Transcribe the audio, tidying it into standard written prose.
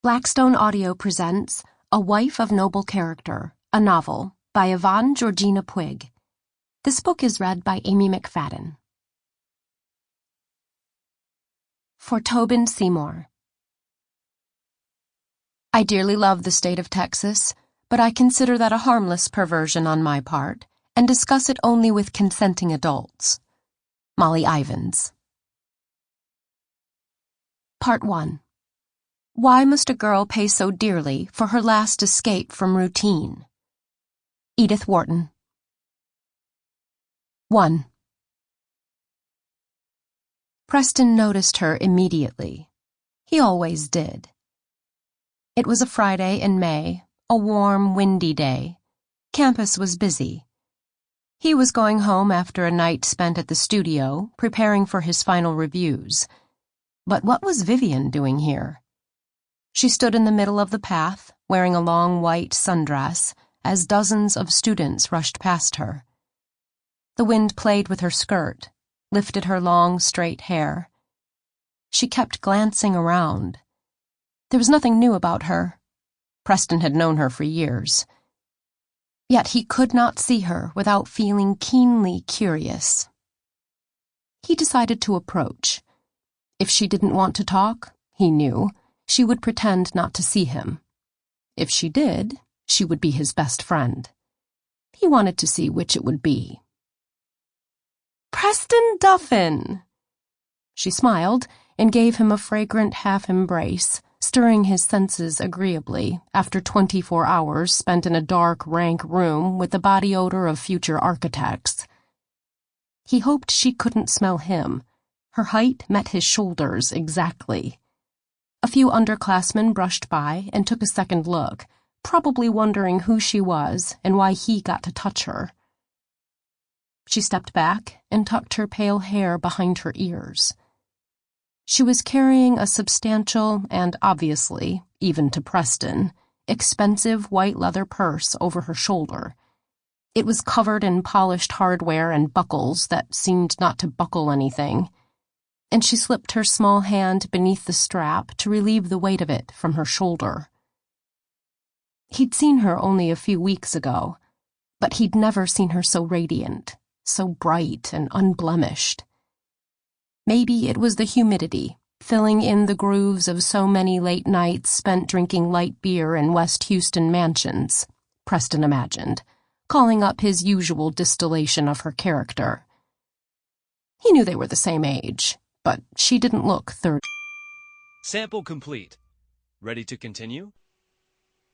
Blackstone Audio presents A Wife of Noble Character, a novel by Yvonne Georgina Puig. This book is read by Amy McFadden. For Tobin Seymour. I dearly love the state of Texas, but I consider that a harmless perversion on my part, and discuss it only with consenting adults. Molly Ivins. Part 1. Why must a girl pay so dearly for her last escape from routine? Edith Wharton. 1. Preston noticed her immediately. He always did. It was a Friday in May, a warm, windy day. Campus was busy. He was going home after a night spent at the studio, preparing for his final reviews. But what was Vivienne doing here? She stood in the middle of the path, wearing a long white sundress, as dozens of students rushed past her. The wind played with her skirt, lifted her long, straight hair. She kept glancing around. There was nothing new about her. Preston had known her for years. Yet he could not see her without feeling keenly curious. He decided to approach. If she didn't want to talk, he knew, she would pretend not to see him. If she did, she would be his best friend. He wanted to see which it would be. "Preston Duffin!" She smiled and gave him a fragrant half-embrace, stirring his senses agreeably after 24 hours spent in a dark, rank room with the body odor of future architects. He hoped she couldn't smell him. Her height met his shoulders exactly. A few underclassmen brushed by and took a second look, probably wondering who she was and why he got to touch her. She stepped back and tucked her pale hair behind her ears. She was carrying a substantial and obviously, even to Preston, expensive white leather purse over her shoulder. It was covered in polished hardware and buckles that seemed not to buckle anything, and she slipped her small hand beneath the strap to relieve the weight of it from her shoulder. He'd seen her only a few weeks ago, but he'd never seen her so radiant, so bright and unblemished. Maybe it was the humidity, filling in the grooves of so many late nights spent drinking light beer in West Houston mansions, Preston imagined, calling up his usual distillation of her character. He knew they were the same age, but she didn't look 30. Sample complete. Ready to continue?